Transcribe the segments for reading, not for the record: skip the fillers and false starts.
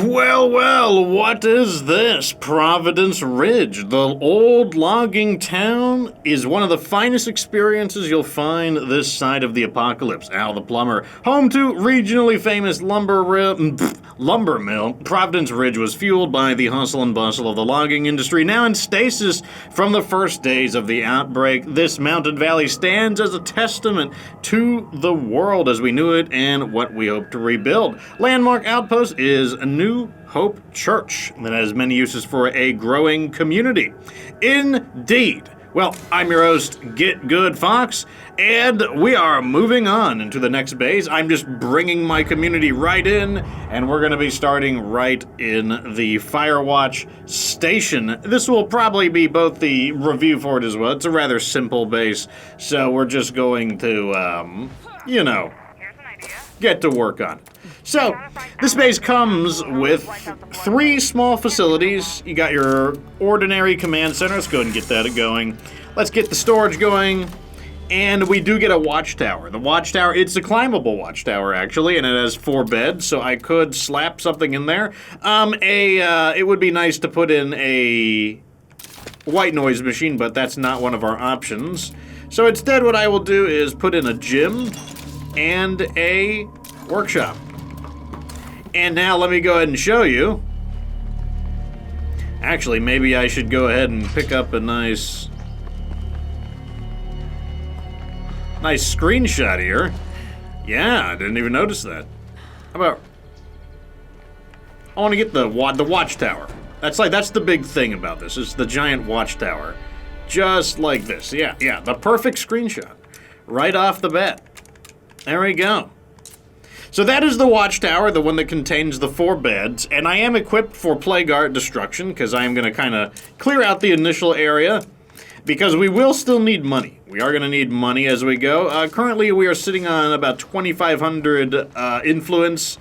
Well, well, what is this? Providence Ridge, the old logging town, is one of the finest experiences you'll find this side of the apocalypse. Al the Plumber, home to regionally famous lumber mill, Providence Ridge was fueled by the hustle and bustle of the logging industry. Now in stasis from the first days of the outbreak, this mountain valley stands as a testament to the world as we knew it and what we hope to rebuild. Landmark Outpost is a New Hope Church that has many uses for a growing community. Indeed. Well, I'm your host, Get Good Fox, and we are moving on into the next base. I'm just bringing my community right in, and we're going to be starting right in the Firewatch station. This will probably be both the review for it as well. It's a rather simple base, so we're just going to, get to work on it. So, this base comes with 3 small facilities. You got your ordinary command center. Let's go ahead and get that going. Let's get the storage going. And we do get a watchtower. The watchtower, it's a climbable watchtower, actually, and it has 4 beds, so I could slap something in there. It would be nice to put in a white noise machine, but that's not one of our options. So instead, what I will do is put in a gym and a workshop. And now let me go ahead and show you. Actually, maybe I should go ahead and pick up a nice screenshot here. Yeah, I didn't even notice that. How about, I want to get the watchtower. That's the big thing about this. It's the giant watchtower. Just like this. Yeah, the perfect screenshot. Right off the bat. There we go. So that is the watchtower, the one that contains the 4 beds, and I am equipped for plague art destruction, because I am going to kind of clear out the initial area, because we will still need money. We are going to need money as we go. Currently, we are sitting on about 2,500 influence.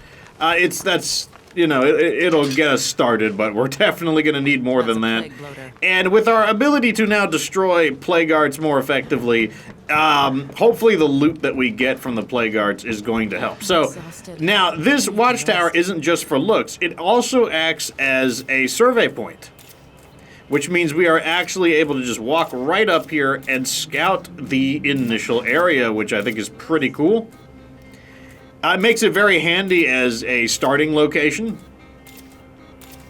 It'll get us started, but we're definitely going to need more than that. And with our ability to now destroy plague arts more effectively, hopefully the loot that we get from the plague arts is going to help. So now this watchtower isn't just for looks. It also acts as a survey point, which means we are actually able to just walk right up here and scout the initial area, which I think is pretty cool. It makes it very handy as a starting location.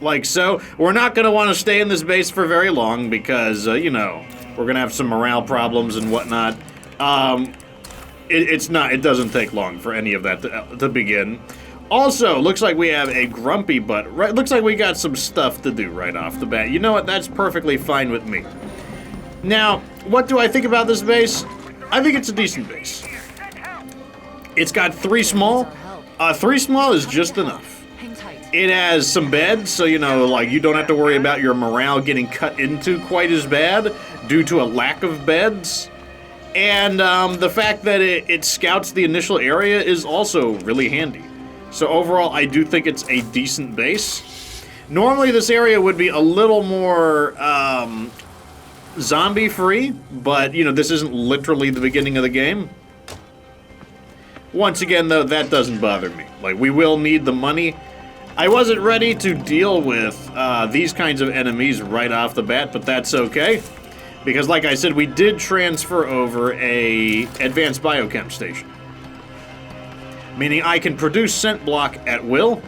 Like so. We're not going to want to stay in this base for very long because, we're going to have some morale problems and whatnot. It doesn't take long for any of that to begin. Also, looks like we have a grumpy butt. Right, looks like we got some stuff to do right off the bat. You know what? That's perfectly fine with me. Now, what do I think about this base? I think it's a decent base. It's got 3 small. 3 small is just enough. It has some beds, so you don't have to worry about your morale getting cut into quite as bad due to a lack of beds. And the fact that it scouts the initial area is also really handy. So overall, I do think it's a decent base. Normally, this area would be a little more zombie-free, but this isn't literally the beginning of the game. Once again, though, that doesn't bother me. Like, we will need the money. I wasn't ready to deal with these kinds of enemies right off the bat, but that's okay. Because, like I said, we did transfer over a advanced biochem station. Meaning I can produce scent block at will.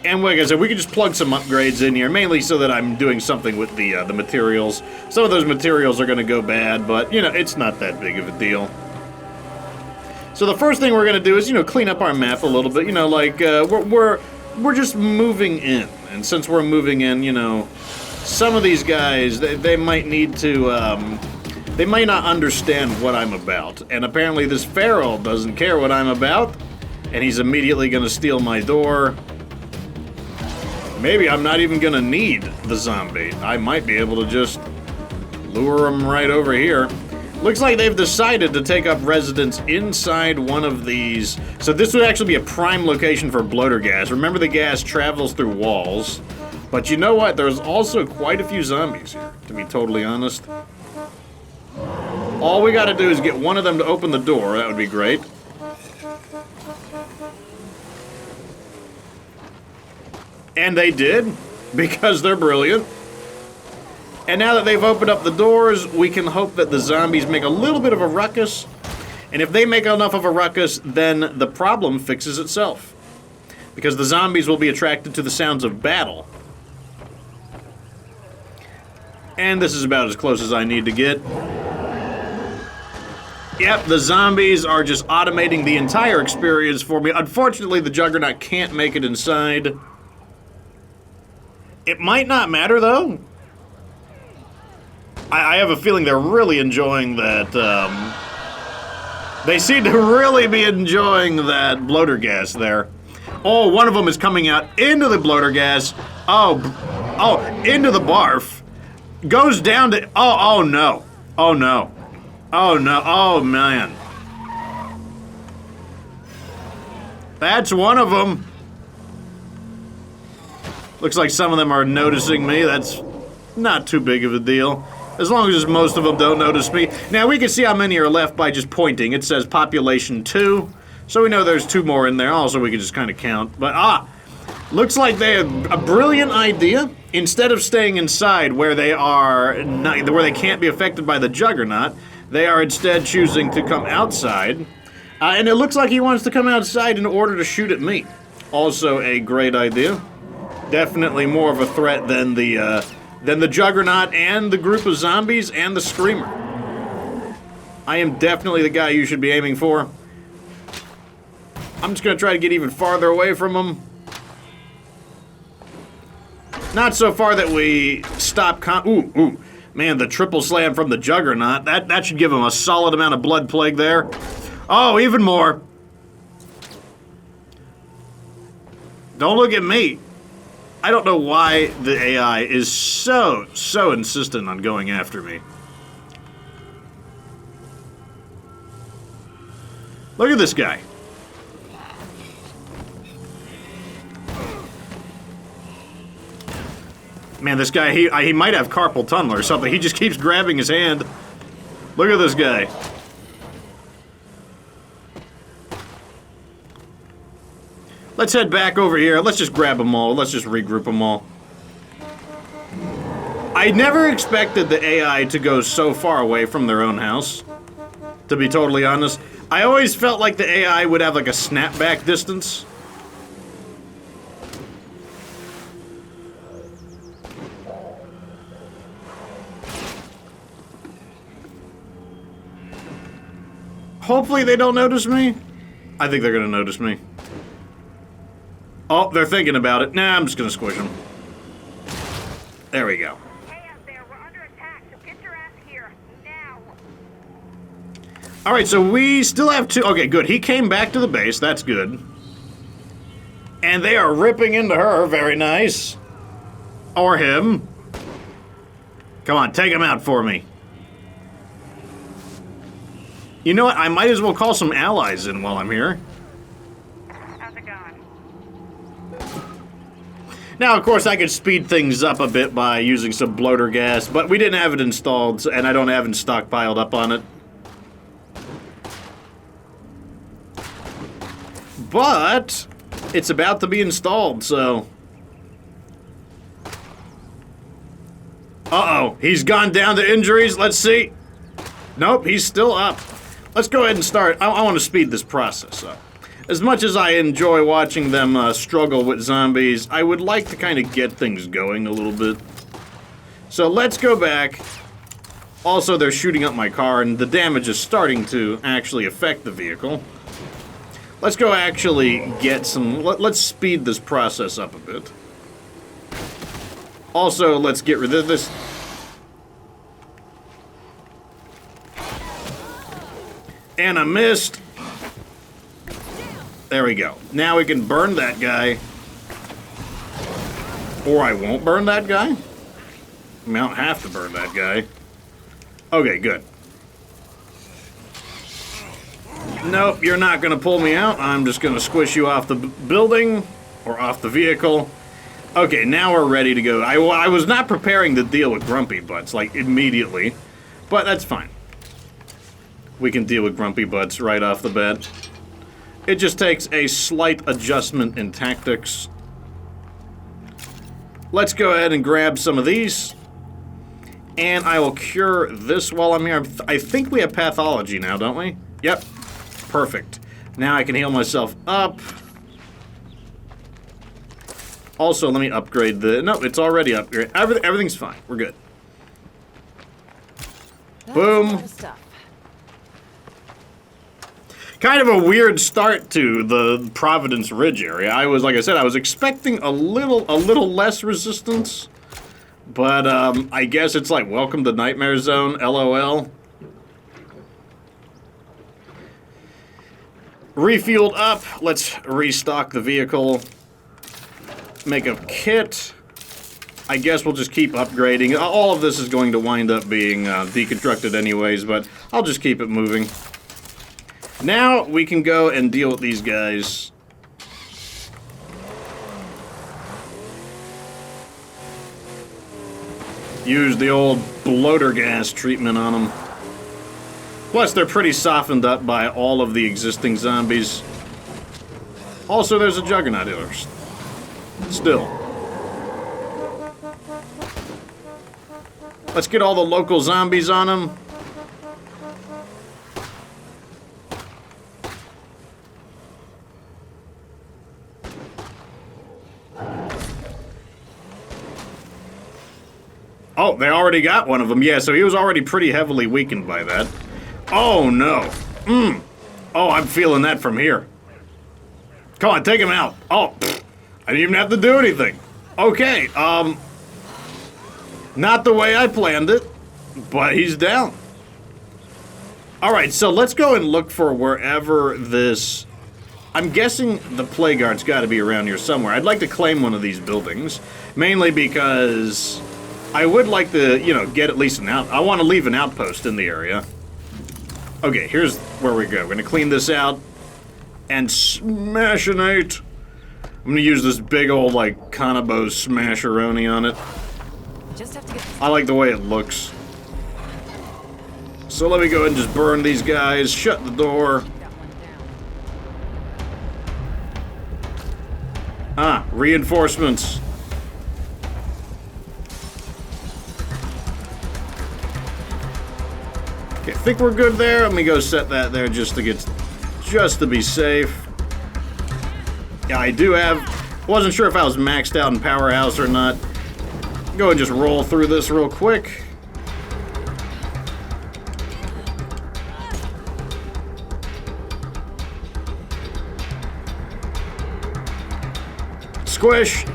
And like I said, we can just plug some upgrades in here, mainly so that I'm doing something with the materials. Some of those materials are going to go bad, but, it's not that big of a deal. So the first thing we're going to do is, clean up our map a little bit. We're just moving in. And since we're moving in, some of these guys, they might need to, they might not understand what I'm about. And apparently this feral doesn't care what I'm about. And he's immediately going to steal my door. Maybe I'm not even going to need the zombie. I might be able to just lure him right over here. Looks like they've decided to take up residence inside one of these. So this would actually be a prime location for bloater gas. Remember, the gas travels through walls. But you know what? There's also quite a few zombies here, to be totally honest. All we gotta do is get one of them to open the door. That would be great. And they did, because they're brilliant. And now that they've opened up the doors, we can hope that the zombies make a little bit of a ruckus. And if they make enough of a ruckus, then the problem fixes itself. Because the zombies will be attracted to the sounds of battle. And this is about as close as I need to get. Yep, the zombies are just automating the entire experience for me. Unfortunately, the Juggernaut can't make it inside. It might not matter, though. I have a feeling they're really enjoying that, they seem to really be enjoying that bloater gas there. Oh, one of them is coming out into the bloater gas. Oh, into the barf. Goes down to, oh no. Oh no. Oh no, oh man. That's one of them. Looks like some of them are noticing me. That's not too big of a deal. As long as most of them don't notice me. Now, we can see how many are left by just pointing. It says population 2. So we know there's 2 more in there. Also, we can just kind of count. But, looks like they have a brilliant idea. Instead of staying inside where they are, where they can't be affected by the Juggernaut, they are instead choosing to come outside. And it looks like he wants to come outside in order to shoot at me. Also a great idea. Definitely more of a threat than the Juggernaut and the group of zombies and the Screamer. I am definitely the guy you should be aiming for. I'm just going to try to get even farther away from him. Not so far that we stop ooh. Man, the triple slam from the Juggernaut. That should give him a solid amount of blood plague there. Oh, even more. Don't look at me. I don't know why the AI is so insistent on going after me. Look at this guy. Man, this guy, he might have carpal tunnel or something. He just keeps grabbing his hand. Look at this guy. Let's head back over here. Let's just grab them all. Let's just regroup them all. I never expected the AI to go so far away from their own house, to be totally honest. I always felt like the AI would have like a snapback distance. Hopefully they don't notice me. I think they're gonna notice me. Oh, they're thinking about it. Nah, I'm just gonna squish them. There we go. Hey out there, we're under attack, so get your ass here, now. Alright, so we still have 2. Okay, good. He came back to the base. That's good. And they are ripping into her. Very nice. Or him. Come on, take him out for me. You know what? I might as well call some allies in while I'm here. How's it going? Now, of course, I could speed things up a bit by using some bloater gas, but we didn't have it installed, and I don't have it stockpiled up on it. But it's about to be installed, so... Uh-oh, he's gone down to injuries. Let's see. Nope, he's still up. Let's go ahead and start. I want to speed this process up. As much as I enjoy watching them struggle with zombies, I would like to kind of get things going a little bit. So let's go back. Also, they're shooting up my car, and the damage is starting to actually affect the vehicle. Let's go actually get some... Let's speed this process up a bit. Also, let's get rid of this. And I missed. There we go. Now we can burn that guy. Or I won't burn that guy? I mean, I don't have to burn that guy. Okay, good. Nope, you're not going to pull me out. I'm just going to squish you off the building or off the vehicle. Okay, now we're ready to go. I was not preparing to deal with Grumpy Butts, like, immediately. But that's fine. We can deal with Grumpy Butts right off the bat. It just takes a slight adjustment in tactics. Let's go ahead and grab some of these. And I will cure this while I'm here. I think we have pathology now, don't we? Yep. Perfect. Now I can heal myself up. Also, let me upgrade the... No, it's already upgraded. Everything's fine. We're good. Boom. Kind of a weird start to the Providence Ridge area. I was, like I said, I was expecting a little less resistance. But, I guess it's like, welcome to Nightmare Zone, LOL. Refueled up. Let's restock the vehicle. Make a kit. I guess we'll just keep upgrading. All of this is going to wind up being deconstructed anyways, but I'll just keep it moving. Now we can go and deal with these guys. Use the old bloater gas treatment on them. Plus, they're pretty softened up by all of the existing zombies. Also, there's a Juggernaut here. Still. Let's get all the local zombies on them. Oh, they already got one of them. Yeah, so he was already pretty heavily weakened by that. Oh, no. Oh, I'm feeling that from here. Come on, take him out. Oh, I didn't even have to do anything. Okay, not the way I planned it, but he's down. Alright, so let's go and look for wherever this... I'm guessing the plague guard's got to be around here somewhere. I'd like to claim one of these buildings, mainly because I would like to, you know, get at least an out... I want to leave an outpost in the area. Okay, here's where we go. We're going to clean this out and smashinate. I'm going to use this big old, like, Kanabo smasheroni on it. Just have to get... I like the way it looks. So let me go ahead and just burn these guys, shut the door. Ah, reinforcements. Okay, I think we're good there. Let me go set that there just to be safe. Yeah, I do have... Wasn't sure if I was maxed out in Powerhouse or not. Go and just roll through this real quick. Squish.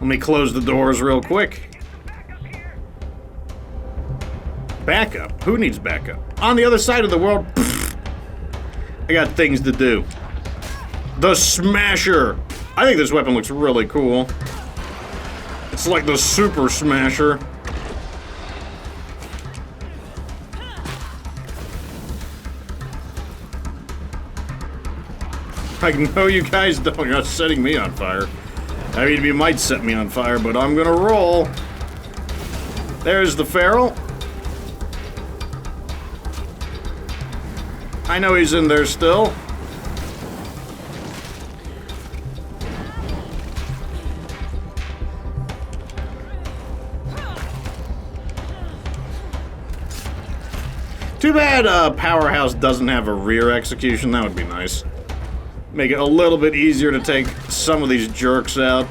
Let me close the doors real quick. Backup? Who needs backup? On the other side of the world? Pfft. I got things to do. The Smasher. I think this weapon looks really cool. It's like the Super Smasher. I know you guys don't. You're not setting me on fire. I mean, you might set me on fire, but I'm gonna roll. There's the feral. I know he's in there still. Too bad Powerhouse doesn't have a rear execution. That would be nice. Make it a little bit easier to take some of these jerks out.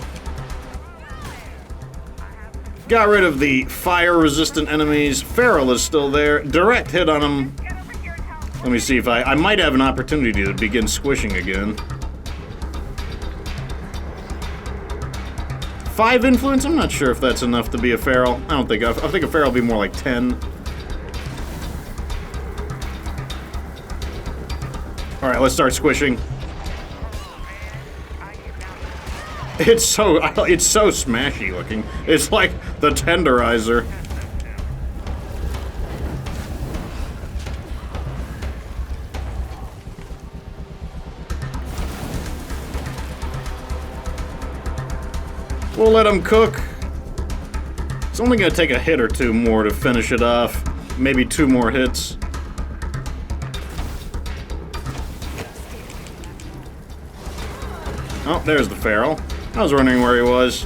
Got rid of the fire-resistant enemies. Feral is still there. Direct hit on him. Let me see if I might have an opportunity to begin squishing again. 5 influence? I'm not sure if that's enough to be a feral. I think a feral will be more like 10. Alright, let's start squishing. It's so smashy looking. It's like the tenderizer. We'll let him cook. It's only gonna take a hit or two more to finish it off. Maybe 2 more hits. Oh, there's the feral. I was wondering where he was.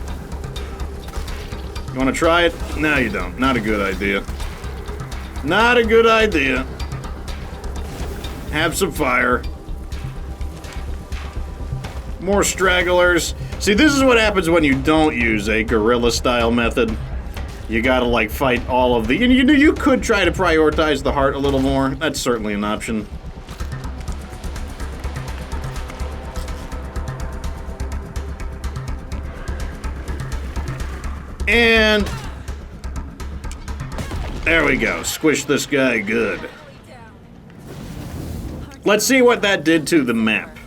You want to try it? No, you don't. Not a good idea. Not a good idea. Have some fire. More stragglers. See, this is what happens when you don't use a guerrilla-style method. You gotta, like, fight all of the... You could try to prioritize the heart a little more. That's certainly an option. And... there we go. Squish this guy good. Let's see what that did to the map.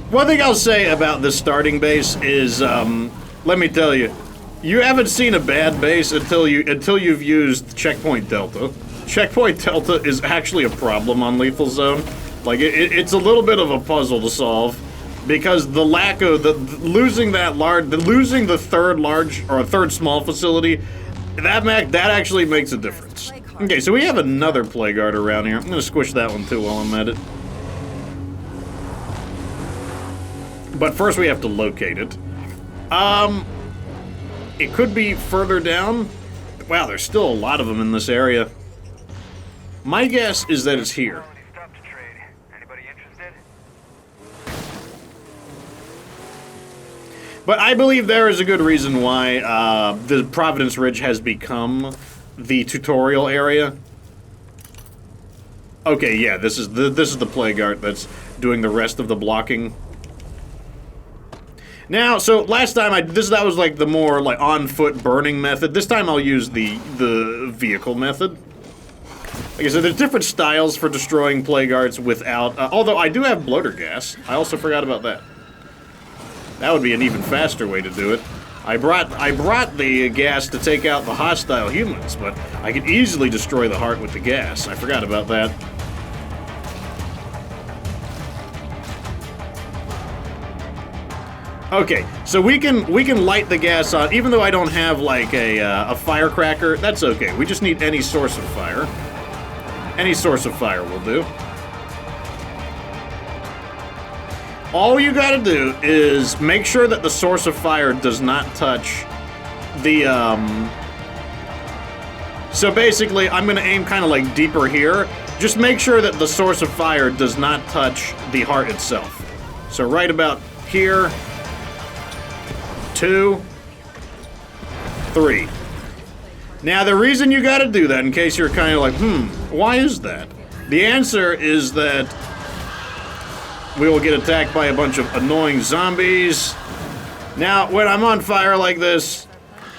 One thing I'll say about this starting base is, let me tell you, you haven't seen a bad base until you've used Checkpoint Delta. Checkpoint Delta is actually a problem on Lethal Zone. Like, it's a little bit of a puzzle to solve, because the lack of losing the third large or third small facility, that actually makes a difference. Okay, so we have another Plague Guard around here. I'm gonna squish that one too while I'm at it. But first we have to locate it. It could be further down. Wow, there's still a lot of them in this area. My guess is that it's here. But I believe there is a good reason why the Providence Ridge has become the tutorial area. Okay, yeah, this is the Plague Guard that's doing the rest of the blocking. Now, so last time that was like the more like on-foot burning method. This time I'll use the vehicle method. Like I said, there's different styles for destroying Plague Guards without. Although I do have bloater gas. I also forgot about that. That would be an even faster way to do it. I brought the gas to take out the hostile humans, but I could easily destroy the heart with the gas. I forgot about that. Okay, so we can light the gas on, even though I don't have like a firecracker. That's okay. We just need any source of fire. Any source of fire will do. All you gotta do is make sure that the source of fire does not touch the, So basically, I'm gonna aim kind of like deeper here. Just make sure that the source of fire does not touch the heart itself. So right about here. 2, 3. Now, the reason you gotta do that, in case you're kind of like, why is that? The answer is that we will get attacked by a bunch of annoying zombies. Now, when I'm on fire like this,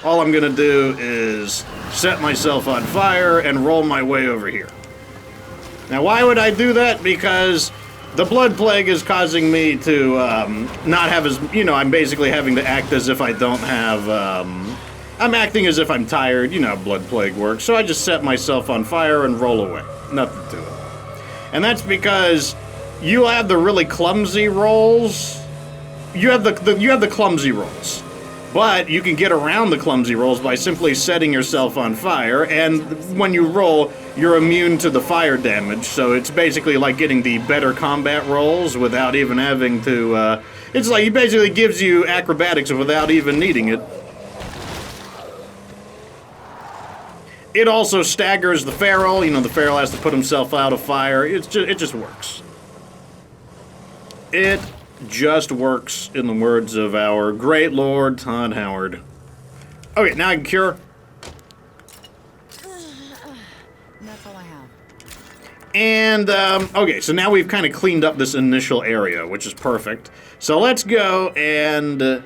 all I'm gonna do is set myself on fire and roll my way over here. Now, why would I do that? Because the blood plague is causing me to not have as, I'm basically having to act as if I don't have, I'm acting as if I'm tired. You know how blood plague works. So I just set myself on fire and roll away. Nothing to it. And that's because you have the really clumsy rolls. You have the clumsy rolls. But you can get around the clumsy rolls by simply setting yourself on fire, and when you roll, you're immune to the fire damage, so it's basically like getting the better combat rolls without even having to, it's like, it basically gives you acrobatics without even needing it. It also staggers the feral, the feral has to put himself out of fire. It just works. It just works, in the words of our great Lord Todd Howard. Okay, now I can cure. That's all I have. And, okay, so now we've kind of cleaned up this initial area, which is perfect. So let's go and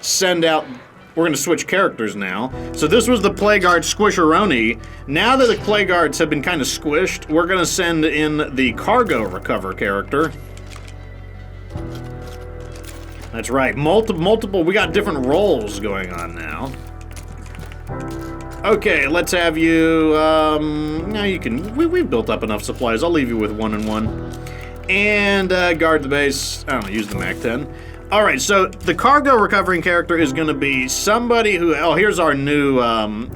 send out... We're going to switch characters now. So this was the Plague Guard Squisheroni. Now that the Plague Guards have been kind of squished, we're going to send in the Cargo Recover character. That's right, multiple, we got different roles going on now. Okay, let's have you, now you can, we've built up enough supplies, I'll leave you with 1 and 1. And, guard the base, I don't know, use the MAC-10. Alright, so the cargo recovering character is gonna be somebody who, oh, here's our new,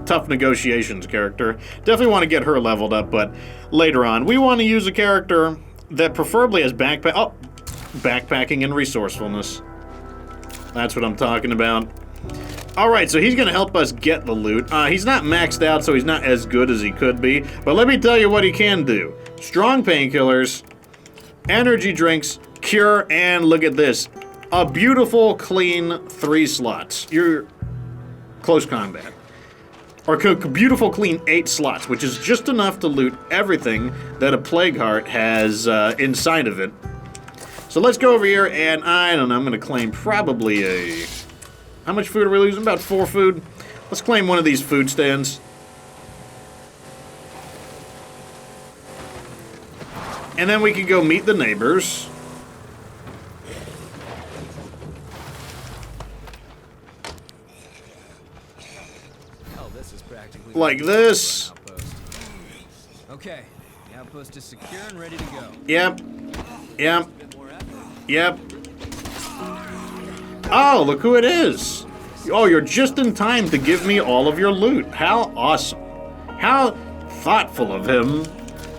tough negotiations character. Definitely want to get her leveled up, but later on. We want to use a character that preferably has backpack, oh! backpacking and resourcefulness. That's what I'm talking about. Alright, so he's going to help us get the loot. He's not maxed out, so he's not as good as he could be. But let me tell you what he can do. Strong painkillers, energy drinks, cure, and look at this. A beautiful, clean 3 slots. You're close combat. Or beautiful, clean 8 slots, which is just enough to loot everything that a Plague Heart has inside of it. So let's go over here, and I don't know, I'm going to claim probably a... How much food are we losing? About 4 food. Let's claim one of these food stands. And then we can go meet the neighbors. Oh, this is practically like this. Okay, the outpost is secure and ready to go. Yep. Yep. Yep. Oh, look who it is. Oh, you're just in time to give me all of your loot. How awesome. How thoughtful of him,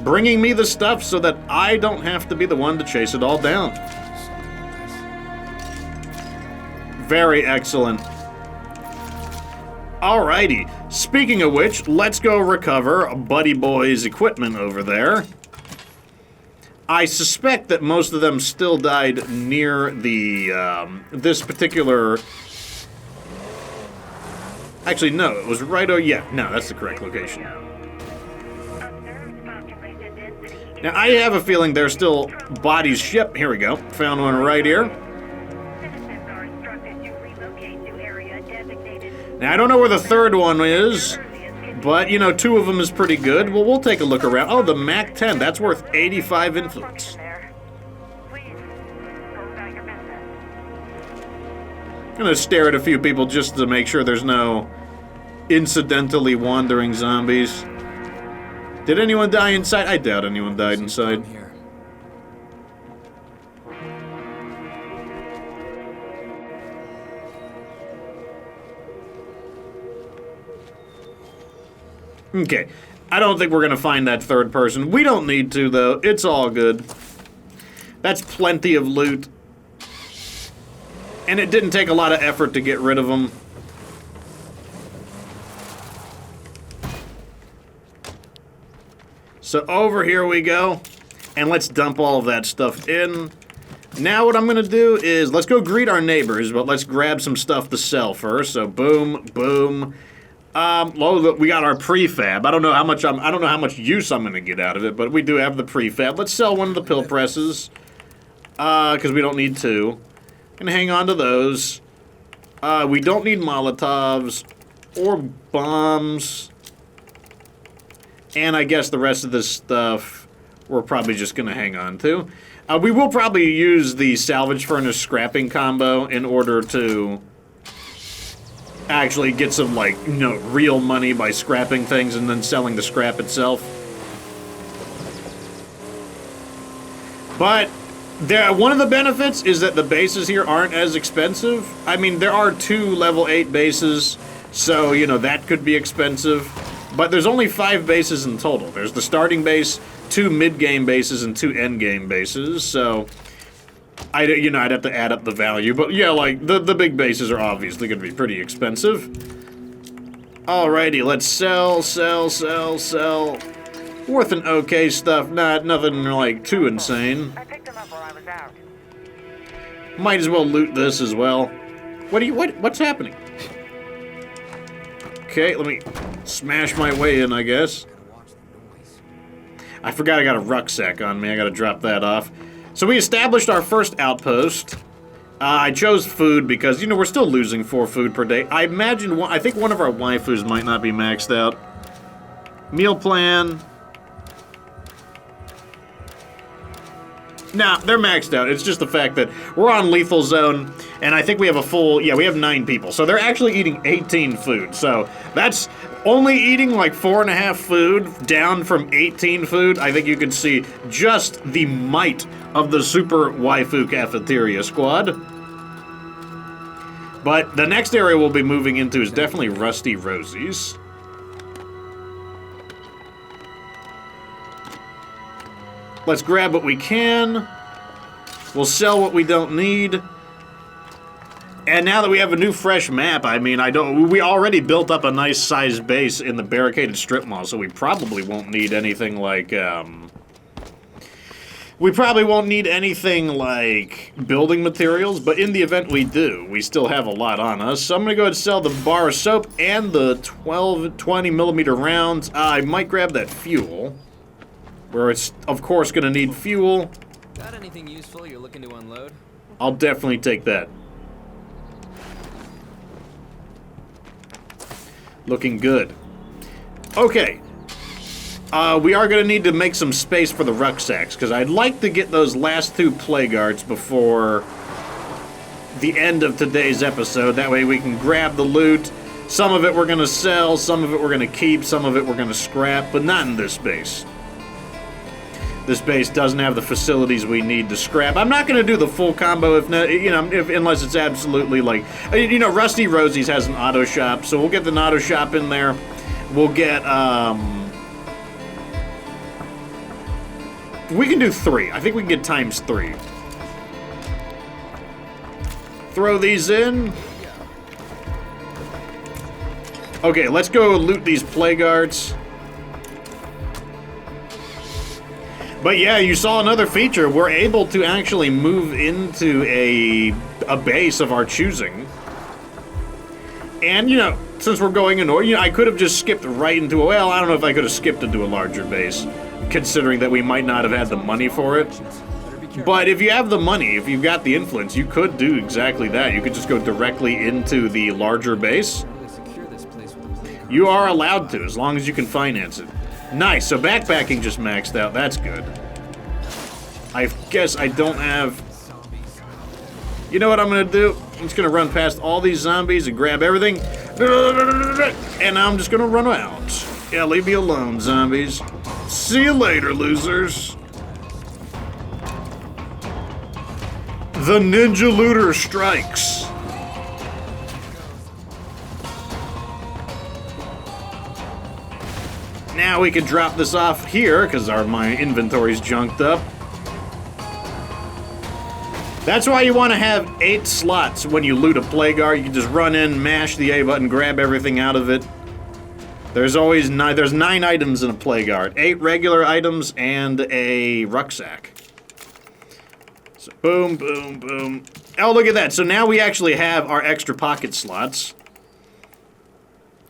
bringing me the stuff so that I don't have to be the one to chase it all down. Very excellent. Alrighty. Speaking of which, let's go recover Buddy Boy's equipment over there. I suspect that most of them still died near the, this particular... Actually, no, it was right over... Yeah, no, that's the correct location. Now, I have a feeling there's still bodies... Yep, here we go. Found one right here. Now, I don't know where the third one is, but, you know, 2 of them is pretty good. Well, we'll take a look around. Oh, the MAC-10, that's worth 85 influence. I'm gonna stare at a few people just to make sure there's no incidentally wandering zombies. Did anyone die inside? I doubt anyone died inside. Okay, I don't think we're gonna find that third person. We don't need to, though. It's all good. That's plenty of loot. And it didn't take a lot of effort to get rid of them. So over here we go. And let's dump all of that stuff in. Now what I'm going to do is, let's go greet our neighbors, but let's grab some stuff to sell first. So boom, boom. We got our prefab. I don't know how much use I'm going to get out of it, but we do have the prefab. Let's sell one of the pill presses. Because we don't need 2. Gonna hang on to those. We don't need Molotovs or bombs. And I guess the rest of this stuff we're probably just gonna hang on to. We will probably use the salvage furnace scrapping combo in order to actually get some, like, you know, real money by scrapping things and then selling the scrap itself. But one of the benefits is that the bases here aren't as expensive. I mean, there are 2 level 8 bases, so, you know, that could be expensive. But there's only 5 bases in total. There's the starting base, 2 mid-game bases, and 2 end-game bases, so... I'd have to add up the value. But, yeah, like, the big bases are obviously going to be pretty expensive. Alrighty, let's sell. Worth an okay stuff, nothing, like, too insane. I picked them up while I was out. Might as well loot this as well. What's happening? Okay, let me smash my way in, I guess. I forgot I got a rucksack on me. I gotta drop that off. So we established our first outpost. I chose food because, you know, we're still losing 4 food per day. I think one of our waifus might not be maxed out. Meal plan. Nah, they're maxed out. It's just the fact that we're on lethal zone, and I think we have we have 9 people. So they're actually eating 18 food. So that's only eating like 4.5 food, down from 18 food. I think you can see just the might of the Super Waifu Cafeteria Squad. But the next area we'll be moving into is definitely Rusty Rosie's. Let's grab what we can. We'll sell what we don't need. And now that we have a new fresh map, I mean, we already built up a nice sized base in the barricaded strip mall, so we probably won't need anything like, building materials, but in the event we do, we still have a lot on us. So I'm gonna go ahead and sell the bar of soap and the 20 millimeter rounds. I might grab that fuel, where it's, of course, gonna need fuel. Got anything useful you're looking to unload? I'll definitely take that. Looking good. Okay. We are going to need to make some space for the rucksacks, because I'd like to get those last 2 plague guards before the end of today's episode. That way we can grab the loot. Some of it we're going to sell, some of it we're going to keep, some of it we're going to scrap, but not in this base. This base doesn't have the facilities we need to scrap. I'm not going to do the full combo unless it's absolutely like, Rusty Rosie's has an auto shop, so we'll get the auto shop in there. We'll get, we can do 3. I think we can get times 3. Throw these in. Okay, let's go loot these plague guards. But yeah, you saw another feature. We're able to actually move into a base of our choosing. And, since we're going in order, I could have just skipped right into well, I don't know if I could have skipped into a larger base, considering that we might not have had the money for it. But if you have the money, if you've got the influence, you could do exactly that. You could just go directly into the larger base. You are allowed to, as long as you can finance it. Nice, so backpacking just maxed out. That's good. I guess I don't have... You know what I'm going to do? I'm just going to run past all these zombies and grab everything. And I'm just going to run out. Yeah, leave me alone, zombies. See you later, losers. The Ninja Looter strikes. Now we can drop this off here, because my inventory's junked up. That's why you want to have 8 slots when you loot a plague guard. You can just run in, mash the A button, grab everything out of it. There's 9 items in a plague guard. 8 regular items and a rucksack. So boom, boom, boom. Oh, look at that. So now we actually have our extra pocket slots.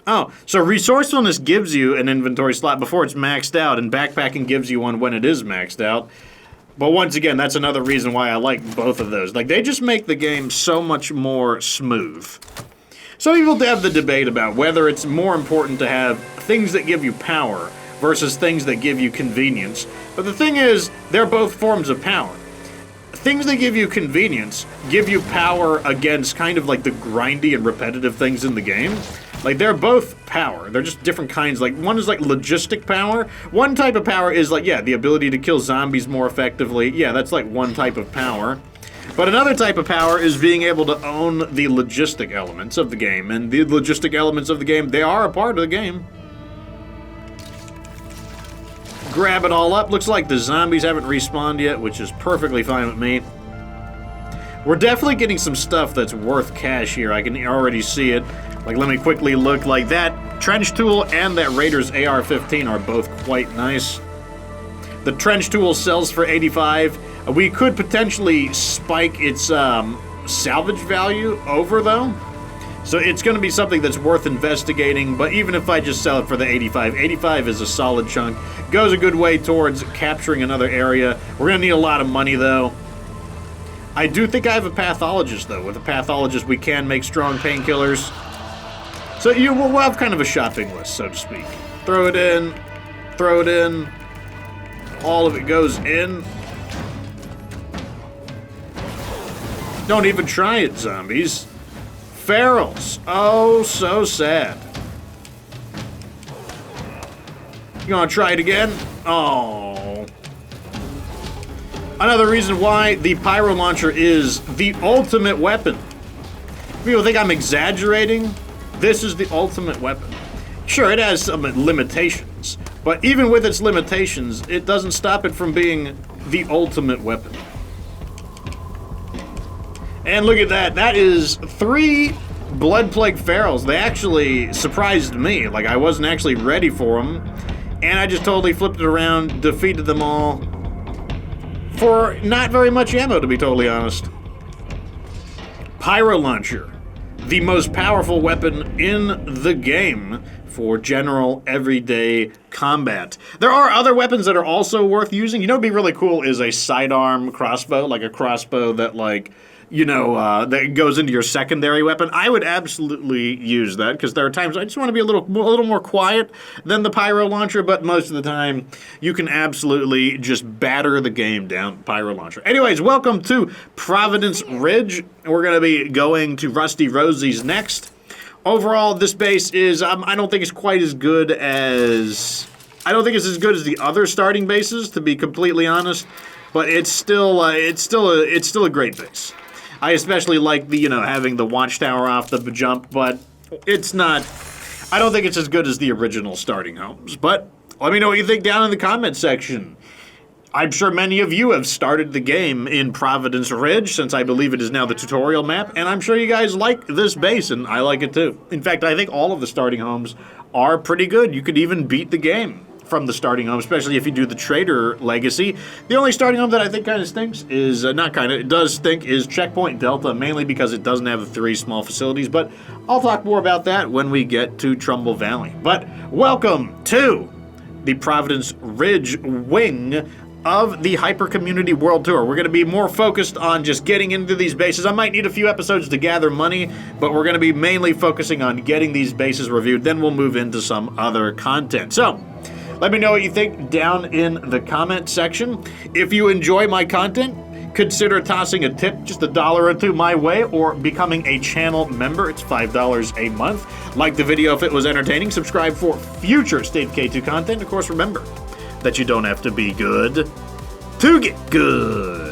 Oh, so resourcefulness gives you an inventory slot before it's maxed out, and backpacking gives you one when it is maxed out. But once again, that's another reason why I like both of those. Like, they just make the game so much more smooth. Some people have the debate about whether it's more important to have things that give you power versus things that give you convenience. But the thing is, they're both forms of power. Things that give you convenience give you power against kind of like the grindy and repetitive things in the game. Like, they're both power. They're just different kinds. Like, one is like logistic power. One type of power is like, yeah, the ability to kill zombies more effectively. Yeah, that's like one type of power. But another type of power is being able to own the logistic elements of the game. And the logistic elements of the game, they are a part of the game. Grab it all up. Looks like the zombies haven't respawned yet, which is perfectly fine with me. We're definitely getting some stuff that's worth cash here. I can already see it. Like, let me quickly look. Like, that trench tool and that Raiders AR-15 are both quite nice. The trench tool sells for 85. We could potentially spike its salvage value over, though. So it's going to be something that's worth investigating, but even if I just sell it for the 85, 85 is a solid chunk. Goes a good way towards capturing another area. We're going to need a lot of money, though. I do think I have a pathologist, though. With a pathologist, we can make strong painkillers. So we'll have kind of a shopping list, so to speak. Throw it in. Throw it in. All of it goes in. Don't even try it, zombies. Ferals. Oh, so sad. You gonna try it again? Oh. Another reason why the pyro launcher is the ultimate weapon. People think I'm exaggerating. This is the ultimate weapon. Sure, it has some limitations, but even with its limitations, it doesn't stop it from being the ultimate weapon. And look at that. That is 3 Blood Plague Ferals. They actually surprised me. Like, I wasn't actually ready for them. And I just totally flipped it around, defeated them all for not very much ammo, to be totally honest. Pyro Launcher. The most powerful weapon in the game for general, everyday combat. There are other weapons that are also worth using. You know what would be really cool is a sidearm crossbow, like a crossbow that, like, you know, that goes into your secondary weapon. I would absolutely use that, because there are times I just want to be a little more quiet than the pyro launcher, but most of the time you can absolutely just batter the game down pyro launcher. Anyways, welcome to Providence Ridge. We're going to be going to Rusty Rosie's next. Overall, this base is, I don't think it's quite as good as, I don't think it's as good as the other starting bases, to be completely honest, but it's still a great base. I especially like the, you know, having the Watchtower off the jump, but it's not, I don't think it's as good as the original starting homes. But let me know what you think down in the comment section. I'm sure many of you have started the game in Providence Ridge, since I believe it is now the tutorial map, and I'm sure you guys like this base, and I like it too. In fact, I think all of the starting homes are pretty good. You could even beat the game from the starting home, especially if you do the Trader Legacy. The only starting home that I think kind of stinks is, it does stink, is Checkpoint Delta, mainly because it doesn't have the 3 small facilities, but I'll talk more about that when we get to Trumbull Valley. But welcome to the Providence Ridge wing of the Hyper Community World Tour. We're going to be more focused on just getting into these bases. I might need a few episodes to gather money, but we're going to be mainly focusing on getting these bases reviewed. Then we'll move into some other content. So, let me know what you think down in the comment section. If you enjoy my content, consider tossing a tip, just $1 or $2 my way, or becoming a channel member. It's $5 a month. Like the video if it was entertaining. Subscribe for future State of K2 content. Of course, remember that you don't have to be good to get good.